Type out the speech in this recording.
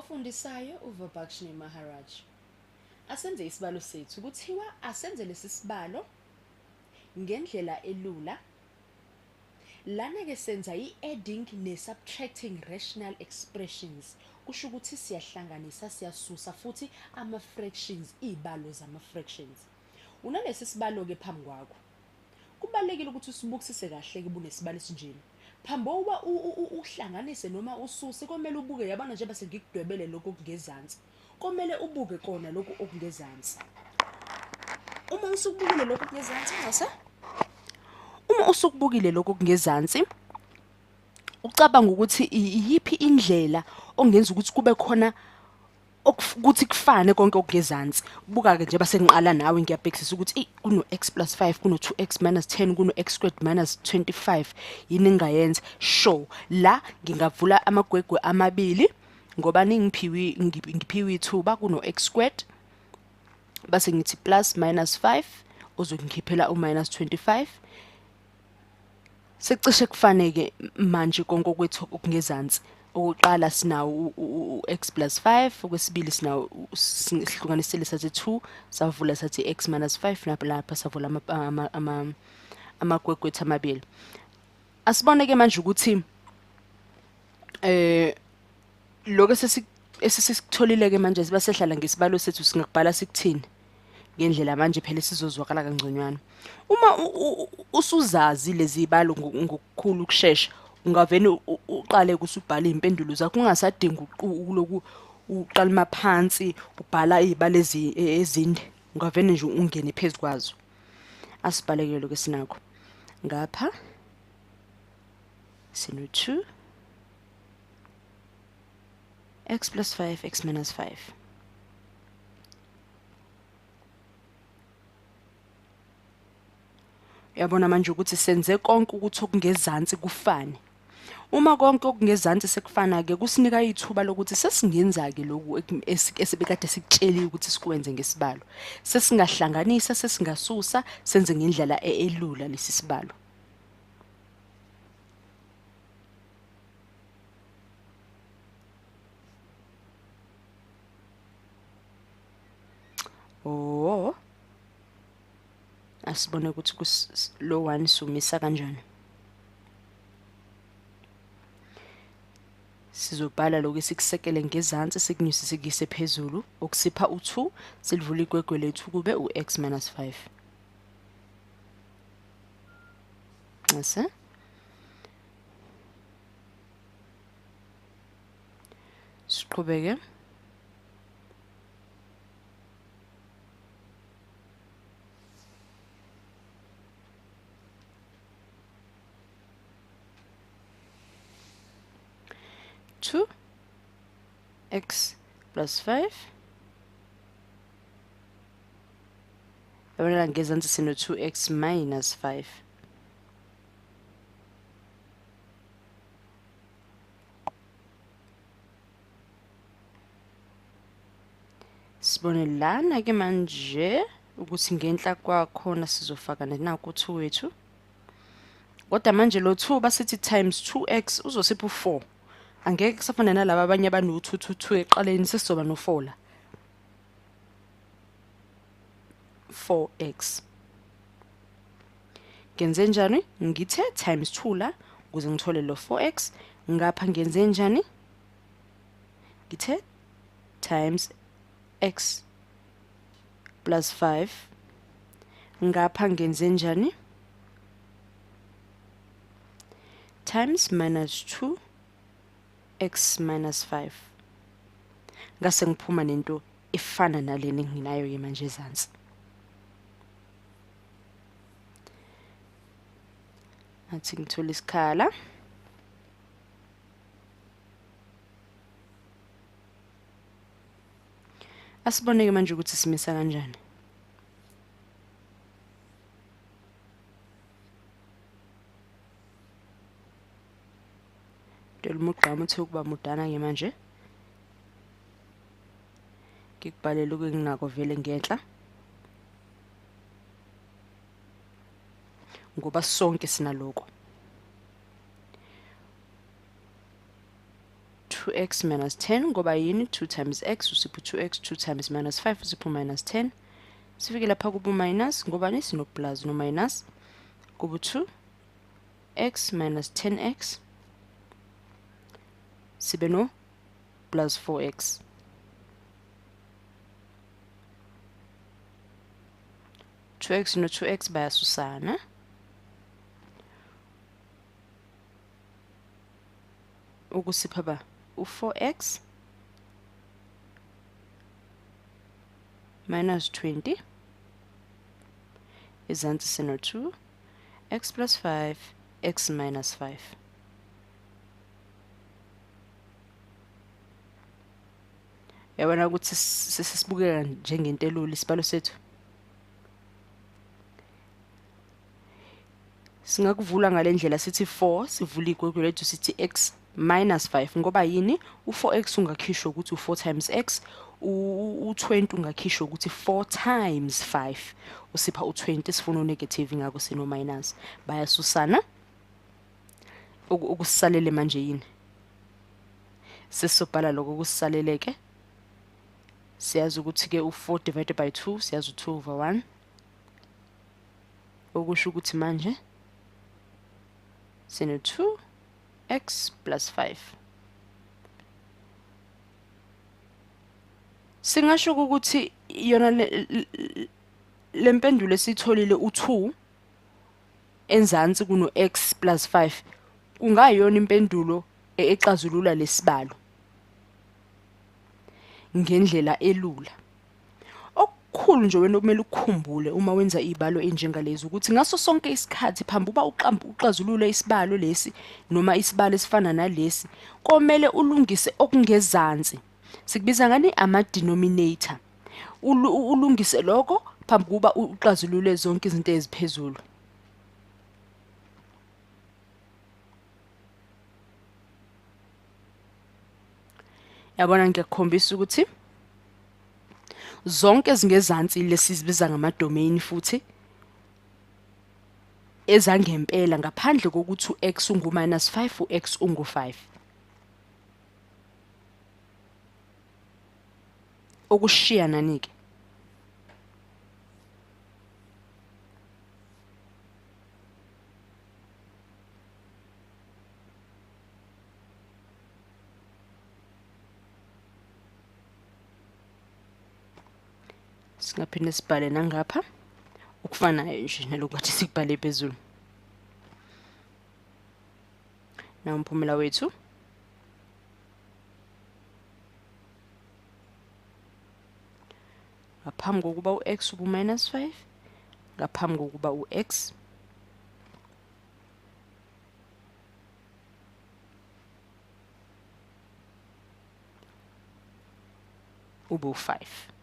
Ofundisayo uVibhakshini Maharaj. Asenze isibalo sethu kuthiwa asenze lesi sibalo ngendlela elula. Lana ke senza i-adding ne-subtracting rational expressions. Kusho ukuthi siyahlanganisa siyasusa futhi ama-fractions, izibalo zama-fractions. Unalesi sibalo ke phambi kwakho. Kubalekile ukuthi usibukisise kahle ke bunesibalo esinjeni. Phambi kokuba uhlanganise noma ususe komele ubuke yabona nje bese ngikudwebele lokho okungezansi. Komele ubuke kona lokho okungezansi. Uma usukubukile lokho okungezansi ngase uma usukubukile lokho okungezansi ucabanga ukuthi iyiphi indlela ongenza ukuthi kube khona ukuthi kufane konke okungezansi. Buka ke nje base ngiqala nawe ngiyabhekisisa ukuthi kuno x plus 5 kuno 2x minus 10 kuno x squared minus 25 yini engayenza. Sure, la ngingavula amagwegwe amabili ngoba ngiphiwe ithuba kuno x squared base ngithi plus minus 5 ozongikhiphela u-minus 25. Secishe kufaneke manje konke okwethu okungezansi. Oqala sinawo x plus 5, okwesibili sinawo sihlukanisele sathi 2, savula sathi x minus 5 lapha savula amagwegwethu amabili. Asibone ke manje ukuthi lokho esesitholile ke manje siba sehlala ngesibalo sethu singakubhala sikuthini ngendlela manje phela sizozwakala kangconywana. Uma usuzazi lezi zibalo ngokukhulu ukusheshsha ungavene uqale kusubhala impendulo zakho ungasadinga ukuloku uqala maphansi ubhala izibalo ezinde ungavene nje ungene phezukwazo. Asibhaleke lokho esinakho ngapha sino 2 x plus 5 x minus 5. Uyabona manje ukuthi senze konke ukuthi okungezansi kufane. Uma konke okungezansi sekufana ke kusinika ithuba lokuthi sesingenza ke lokhu esibekade sikutsheliwe ukuthi sikwenze ngesibalo. Sesingahlanganisa, sesingasusa, senze ngendlela elula lesi sibalo. Oh. Asibone ukuthi lo 1 sumisa kanjani. Sizobhala lokho esikusekele ngezansi sikunyuse sikise phezulu okusipha u2 silivula igwegwe lethu kube ux minus 5. Ngase siqhubeke x plus 5 yabona ngezansi sino 2x minus 5. Sibone lana ke manje ukuthi ngenhla kwakhona sizofaka nakho u2 wethu. Kodwa manje lo 2 basithi times 2x uzosipha u4. Angeke kusafana nalabo abanye abano 2 2 2 eqaleni sesizoba no4 la. 4x. Ngenze njani? Ngithe times 2 la ukuze ngithole lo 4x. Ngapha ngenze njani? Ngithe times x plus 5. Ngapha ngenze njani? Times minus 2 x minus 5. Ngase ngiphuma nento efana nalena enginayo ke manje ezansi. Athi ngithola isikhala. Asibone ke manje ukuthi simisa kanjani. Umugqama uthi ukuba mudana ke manje ngikubhalele lokho enginako vele ngenhla ngoba sonke sinaloko 2 2x minus 10 ngoba yini 2 times x usipho 2x 2 times minus 5 usipho minus 10 sifike lapha kuba minus ngoba nisino plus no minus kuba 2x minus 10x sibe no plus 4x two x no 2x bayasusana ukusipha ba u4x minus 20 izansi sino 2 x plus 5 x minus 5 yabona ukuthi sesibukeka njengenteluli isibalo sethu singakuvula ngalendlela sithi 4 sivula igwegwe lethu sithi x minus 5 ngoba yini u4x ungakhishwa ukuthi u4 times x u20 ungakhishwa ukuthi 4 times 5 usipha u20 sifuna unegative ngako sino minus bayasusana ukusalele manje yini sesobhala lokho kusaleleke siyazi ukuthi ke u4 divided by 2 siyazi u2 over 1 okusho ukuthi manje sino 2x plus 5 singasho ukuthi yona lempendulo esitholile u2 enzansi kuno x plus 5 kungayona impendulo exazulula lesibalo ngendlela elula okukhulu nje wena okumele ukukhumbule uma wenza izibalo enjengalezi ukuthi ngaso sonke isikhathi phambi uba uxazulule isibalo lesi noma isibalo esifana nalesi komele ulungise okungezansi sikubiza ngani ama denominator ulungise lokho phambi kuba uxazulule zonke izinto eziphezulu yabona ngiyakukhombisa ukuthi zonke ezingezansi lesizibiza ngama-domain futhi ezangempela ngaphandle kokuthi u-x ungu-minus 5 u-x ungu-5 okushiya nani-ke singaphinde sibhale nangapha ukufanayo nje nalokuthi sikubhale phezulu na umphumela wethu ngaphambi kokuba u-x ubu-minus 5 ngaphambi kokuba u-x ubu-5